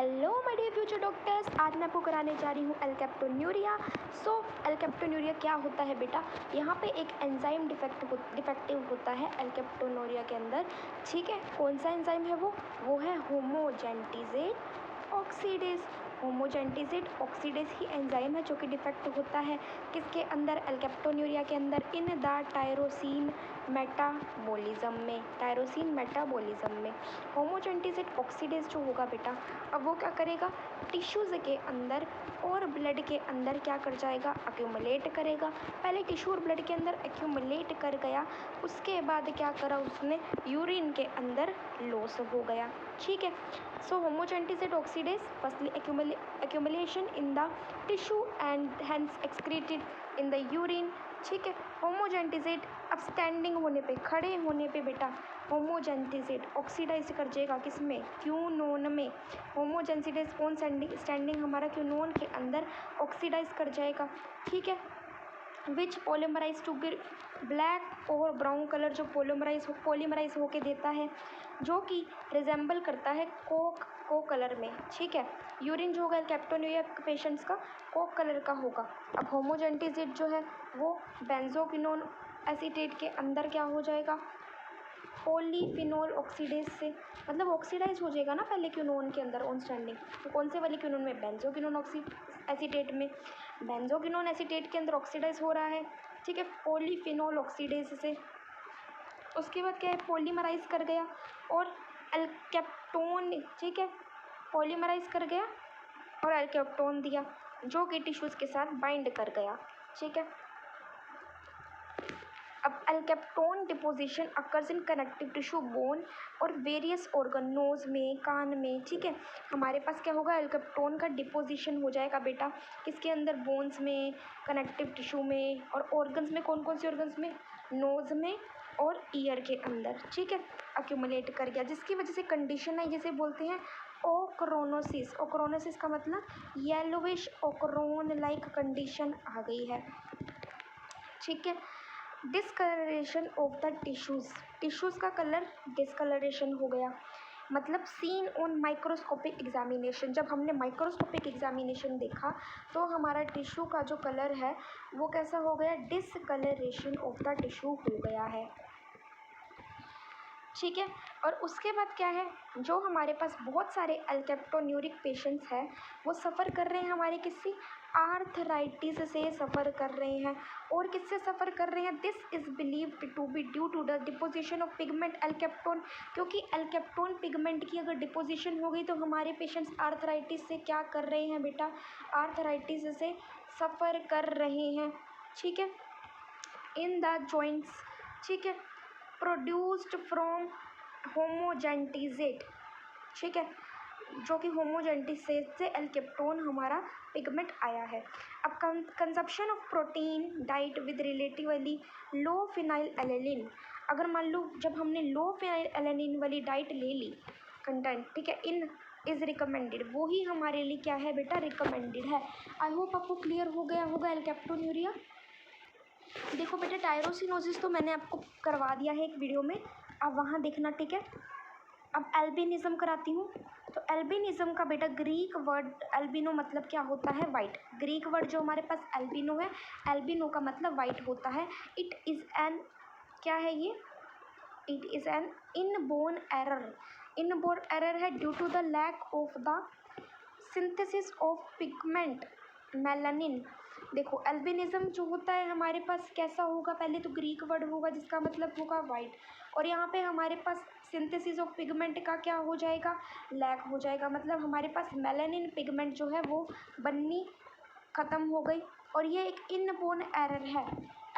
Hello my dear future doctors, आज मैं आपको कराने जा रही हूँ एल्केप्टोन्यूरिया। एल्केप्टोन्यूरिया क्या होता है बेटा? यहाँ पे एक एंजाइम डिफेक्टिव होता है एल्केप्टोन्यूरिया के अंदर। ठीक है, कौन सा एंजाइम है वो है होमोजेंटिजेट ऑक्सीडेज। होमोजेंटिजेट ऑक्सीडेज ही एंजाइम है जो कि डिफेक्ट होता है किसके अंदर? एल्केप्टोन्यूरिया के अंदर, इन द टायरोसिन मेटाबॉलिज्म में। होमोजेंटिजेट ऑक्सीडेज जो होगा बेटा, अब वो क्या करेगा? टिश्यूज़ के अंदर और ब्लड के अंदर क्या कर जाएगा? एक्यूमुलेट करेगा। पहले टिश्यू और ब्लड के अंदर एक्यूमुलेट कर गया, उसके बाद क्या करा उसने? यूरिन के अंदर लॉस हो गया। ठीक है, so homogentisate oxidase firstly accumulation in the tissue and hence excreted in the urine। ठीक है, होमोजेंटिजेट अब स्टैंडिंग होने पे, खड़े होने पे बेटा, होमोजेंटिजेट ऑक्सीडाइज कर जाएगा किसमें? क्यूनोन में। होमोजेंटिजेट कौन स्टैंडिंग हमारा क्यूनोन के अंदर ऑक्सीडाइज कर जाएगा। ठीक है, विच पॉलीमराइज टू ब्लैक और ब्राउन कलर जो पॉलीमराइज होके देता है, जो कि रिजेंबल करता है कोक को कलर में। ठीक है, यूरिन जो होगा कैप्टोन्यूरिया पेशेंट्स का कोक कलर का होगा। अब होमोजेंटिजेट जो है वो बेंजोक्विनोन एसीटेट के अंदर क्या हो जाएगा? पॉलीफिनोल ऑक्सीडेज से, मतलब ऑक्सीडाइज हो जाएगा ना पहले क्यूनोन के अंदर ऑन स्टैंडिंग। तो कौन से वाले क्यूनोन में? बेंजोक्विनोन एसीटेट में। बेंजोक्विनोन एसीटेट के अंदर ऑक्सीडाइज हो रहा है। ठीक है, पॉलीफिनोल ऑक्सीडेज से। उसके बाद क्या है? पॉलीमराइज कर गया और एल्केप्टोन, ठीक है, पॉलीमराइज कर गया और एल्केप्टोन दिया जो कि टिश्यूज़ के साथ बाइंड कर गया। ठीक है, अब alkapton deposition occurs in connective tissue, bone और वेरियस ऑर्गन, नोज में, कान में। ठीक है, हमारे पास क्या होगा? एल्केप्टोन का डिपोजिशन हो जाएगा बेटा किसके अंदर? बोन्स में, कनेक्टिव टिश्यू में और ऑर्गन्स में। कौन कौन से ऑर्गन्स में? नोज में और ईयर के अंदर। ठीक है, अक्यूमुलेट कर गया, जिसकी वजह से कंडीशन है जिसे बोलते हैं ओक्रोनोसिस। ओक्रोनोसिस का मतलब येलोविश ओक्रोन लाइक कंडीशन आ गई है। ठीक है, डिस्कलरेशन ऑफ द टिश्यूज़ का कलर डिस्कलरेशन हो गया, मतलब सीन ऑन माइक्रोस्कोपिक एग्जामिनेशन। जब हमने माइक्रोस्कोपिक एग्जामिनेशन देखा तो हमारा टिश्यू का जो कलर है वो कैसा हो गया? डिसकलरेशन ऑफ द टिश्यू हो गया है। ठीक है, और उसके बाद क्या है? जो हमारे पास बहुत सारे एल्केप्टोन्यूरिक पेशेंट्स हैं वो सफ़र कर रहे हैं हमारे किससे? आर्थराइटिस से सफ़र कर रहे हैं। और किससे सफ़र कर रहे हैं? This is believed to be due to the deposition of pigment alkapton, क्योंकि एल्केप्टोन पिगमेंट की अगर डिपोजिशन हो गई तो हमारे पेशेंट्स आर्थराइटिस से क्या कर रहे हैं बेटा? आर्थराइटिस से सफ़र कर रहे हैं। ठीक है, इन द जॉइंट्स। ठीक है, प्रोड्यूस्ड फ्रॉम होमोजेंटिजेट। ठीक है, जो कि होमोजेंटिसेट से एल्केप्टोन हमारा पिगमेंट आया है। अब consumption of protein diet with relatively low phenyl alanine, अगर मान लो जब हमने लो फिनाइल एलेनिन वाली डाइट ले ली कंटेंट, ठीक है, इन इज़ रिकमेंडेड, वो ही हमारे लिए क्या है बेटा? रिकमेंडेड है। आई होप आपको क्लियर हो गया होगा एल्केप्टोन्यूरिया। देखो बेटा, टायरोसिनोसिस तो मैंने आपको करवा दिया है एक वीडियो में, आप वहाँ देखना। ठीक है, अब एल्बिनिज़म कराती हूँ। तो एल्बिनिज़म का बेटा ग्रीक वर्ड एल्बिनो मतलब क्या होता है? वाइट। ग्रीक वर्ड जो हमारे पास एल्बिनो है, एल्बिनो का मतलब वाइट होता है। इट इज़ एन, क्या है ये? It is an inborn error. Inborn error है due to the lack of the synthesis of pigment melanin. देखो, एल्बिनिज़म जो होता है हमारे पास कैसा होगा? पहले तो ग्रीक वर्ड होगा जिसका मतलब होगा वाइट, और यहाँ पे हमारे पास सिंथेसिस ऑफ पिगमेंट का क्या हो जाएगा? लैक हो जाएगा, मतलब हमारे पास मेलानिन पिगमेंट जो है वो बननी ख़त्म हो गई, और ये एक इनबोर्न एरर है।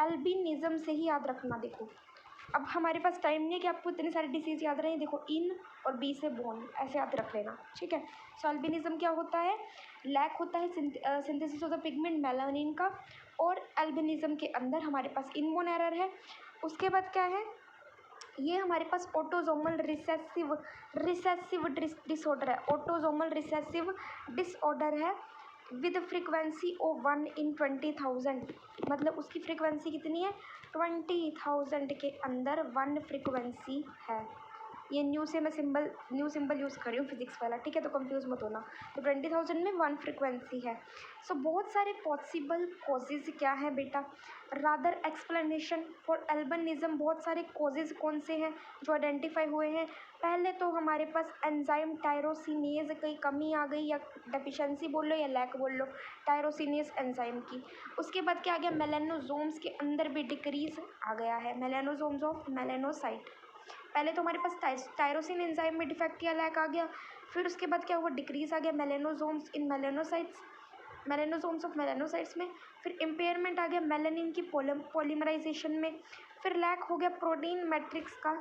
एल्बिनिज़म से ही याद रखना। देखो, अब हमारे पास टाइम नहीं है कि आपको इतने सारे डिसीज़ याद रहे। देखो, इन और बी से बोन, ऐसे याद रख लेना। ठीक है, सो एल्बिनिज़म क्या होता है? लैक होता है synthesis of the pigment melanin का, और एल्बिनिज़म के अंदर हमारे पास इनबोर्न एरर है। उसके बाद क्या है? ये हमारे पास ऑटोजोमल रिसेसिव डिसऑर्डर है। ऑटोजोमल रिसेसिव डिसऑर्डर है विद फ्रीक्वेंसी ऑफ 1 in 20,000, मतलब उसकी फ्रीक्वेंसी कितनी है? 20,000 के अंदर 1 फ्रीक्वेंसी है। ये न्यू सिंबल यूज़ कर रही हूँ फिजिक्स वाला, ठीक है, तो कंफ्यूज मत होना। तो 20,000 में 1 फ्रिक्वेंसी है। सो बहुत सारे पॉसिबल कॉजेज़ क्या है बेटा, रादर एक्सप्लेनेशन फॉर एल्बिनिज्म। बहुत सारे कॉजेज़ कौन से हैं जो आइडेंटिफाई हुए हैं। पहले तो हमारे पास एंजाइम टायरोसिनेज की कमी आ गई, या डेफिशिएंसी बोल लो या लैक बोल लो, टायरोसिनेज एंजाइम की। उसके बाद क्या आ गया, मेलानोसोम्स के अंदर भी डिक्रीज आ गया है, मेलानोसोम्स ऑफ मेलानोसाइट। पहले तो हमारे पास टायरोसिन एंजाइम में डिफेक्ट या लैक आ गया, फिर उसके बाद क्या हुआ, डिक्रीज आ गया मेलानोसोम्स इन मेलानोसाइट्स, मेलानोसोम्स ऑफ मेलानोसाइट्स में। फिर इम्पेयरमेंट आ गया मेलानिन की पॉलीमराइजेशन में। फिर लैक हो गया प्रोटीन मैट्रिक्स का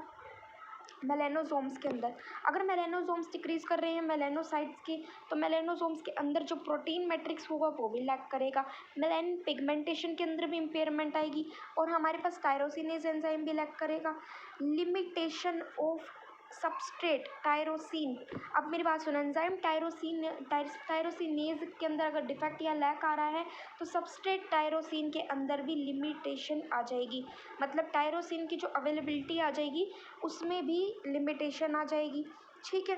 मेलानोसोम्स के अंदर। अगर मेलानोसोम्स डिक्रीज कर रहे हैं मेलानोसाइट्स की, तो मेलानोसोम्स के अंदर जो प्रोटीन मैट्रिक्स होगा वो भी लैक करेगा, मेलानिन पिगमेंटेशन के अंदर भी इम्पेयरमेंट आएगी, और हमारे पास टायरोसिनेज एंजाइम भी लैक करेगा। Limitation of substrate tyrosine. अब मेरी बात सुनो, एंजाइम टायरोसिनेज के अंदर अगर डिफेक्ट या लैक आ रहा है तो सबस्ट्रेट टायरोसिन के अंदर भी लिमिटेशन आ जाएगी, मतलब टायरोसिन की जो अवेलेबिलिटी आ जाएगी उसमें भी लिमिटेशन आ जाएगी, ठीक है।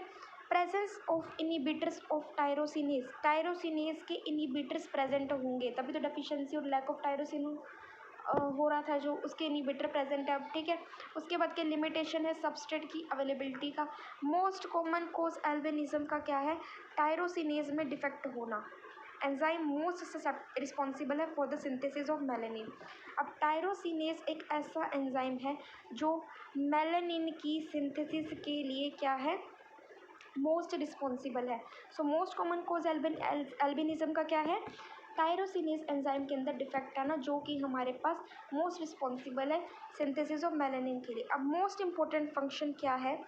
Presence of inhibitors of tyrosinase, tyrosinase के इनिबिटर्स प्रेजेंट होंगे तभी तो डेफिशिएंसी और लैक ऑफ टायरोसिन हो रहा था, जो उसके इनिबिटर प्रेजेंट है अब, ठीक है। उसके बाद के लिमिटेशन है सबस्ट्रेट की अवेलेबिलिटी का। मोस्ट कॉमन कोज एल्बिनिज्म का क्या है, टायरोसिनेज में डिफेक्ट होना। एंजाइम मोस्ट रिस्पॉन्सिबल है for the synthesis of melanin. अब टायरोसिनेज एक ऐसा एंजाइम है जो मेलानिन की सिंथेसिस के लिए क्या है, मोस्ट रिस्पॉन्सिबल है। So most common cause albinism का क्या है, टायरोसिनेज एंजाइम के अंदर डिफेक्ट है ना, जो कि हमारे पास मोस्ट रिस्पॉन्सिबल है सिंथेसिस ऑफ मेलानिन के लिए। अब मोस्ट इंपॉर्टेंट फंक्शन क्या है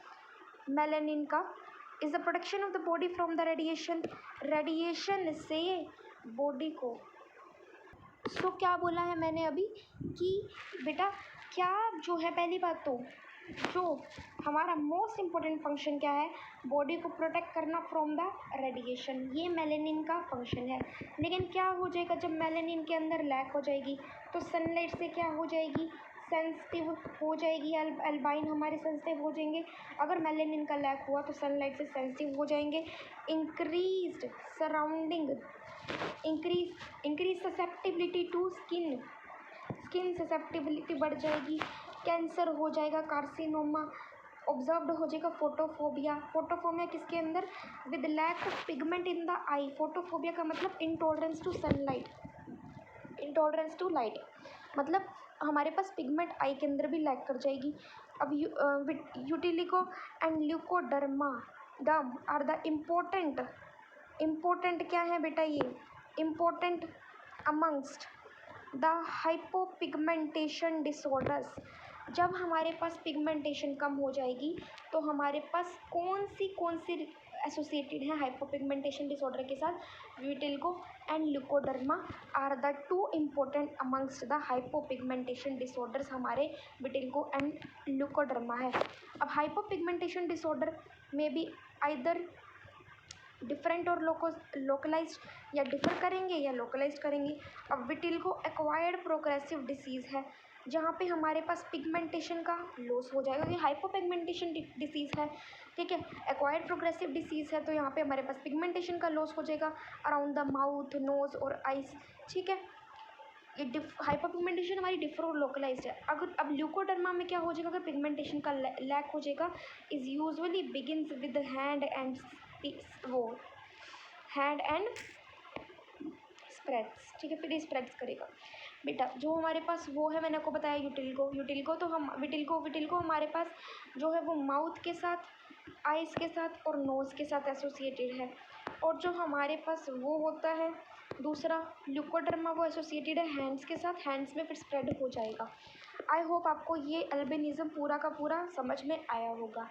मेलानिन का, is the protection of the body from the radiation, radiation से बॉडी को। सो क्या बोला है मैंने अभी कि बेटा क्या जो है, पहली बात तो जो हमारा मोस्ट इम्पोर्टेंट फंक्शन क्या है, बॉडी को प्रोटेक्ट करना फ्रॉम द रेडिएशन, ये मेलानिन का फंक्शन है। लेकिन क्या हो जाएगा जब मेलानिन के अंदर लैक हो जाएगी, तो सनलाइट से क्या हो जाएगी, सेंसिटिव हो जाएगी, एल्बाइन हमारे सेंसिटिव हो जाएंगे। अगर मेलानिन का लैक हुआ तो सनलाइट से सेंसिटिव हो जाएंगे। Increased surrounding, increase susceptibility to skin, skin susceptibility बढ़ जाएगी, कैंसर हो जाएगा, कार्सिनोमा ऑब्जर्व्ड हो जाएगा, फोटोफोबिया, फोटोफोबिया किसके अंदर, with lack of pigment in the eye. Photophobia का मतलब intolerance to sunlight, intolerance to light, मतलब हमारे पास पिगमेंट आई के अंदर भी लैक कर जाएगी। अब यूटिलिगो एंड ल्यूकोडर्मा डम आर द इम्पोर्टेंट क्या है बेटा, ये important amongst the hypopigmentation disorders. जब हमारे पास पिगमेंटेशन कम हो जाएगी तो हमारे पास कौन सी एसोसिएटेड है हाइपोपिगमेंटेशन डिसऑर्डर के साथ, vitiligo and leukoderma are the two important amongst the hypopigmentation disorders, हमारे विटिलिगो एंड ल्यूकोडर्मा है। अब हाइपोपिगमेंटेशन डिसऑर्डर में भी आइदर डिफरेंट और लोकलाइज्ड, या डिफर करेंगे या लोकलाइज्ड करेंगे। अब विटिलिगो एक्वायर्ड प्रोग्रेसिव डिसीज़ है, जहाँ पे हमारे पास पिगमेंटेशन का लॉस हो जाएगा, ये हाइपोपिगमेंटेशन डिसीज़ है, ठीक है। एक्वायर्ड प्रोग्रेसिव डिसीज़ है तो यहाँ पे हमारे पास पिगमेंटेशन का लॉस हो जाएगा अराउंड द माउथ, नोज और आइज, ठीक है। ये हाइपोपिगमेंटेशन हमारी डिफर और लोकलाइज्ड है। अगर अब ल्यूकोडर्मा में क्या हो जाएगा, अगर पिगमेंटेशन का लैक हो जाएगा, is usually begins with hand and spreads, ठीक है, फिर ये स्प्रेड्स करेगा बेटा। जो हमारे पास वो है, मैंने आपको बताया यूटिलिगो तो हम विटिलिगो हमारे पास जो है वो माउथ के साथ, आइज़ के साथ और नोज़ के साथ एसोसिएटेड है। और जो हमारे पास वो होता है दूसरा ल्यूकोडर्मा, वो एसोसिएटेड है हैंड्स के साथ, हैंड्स में फिर स्प्रेड हो जाएगा। आई होप आपको ये एल्बिनिज्म पूरा का पूरा समझ में आया होगा।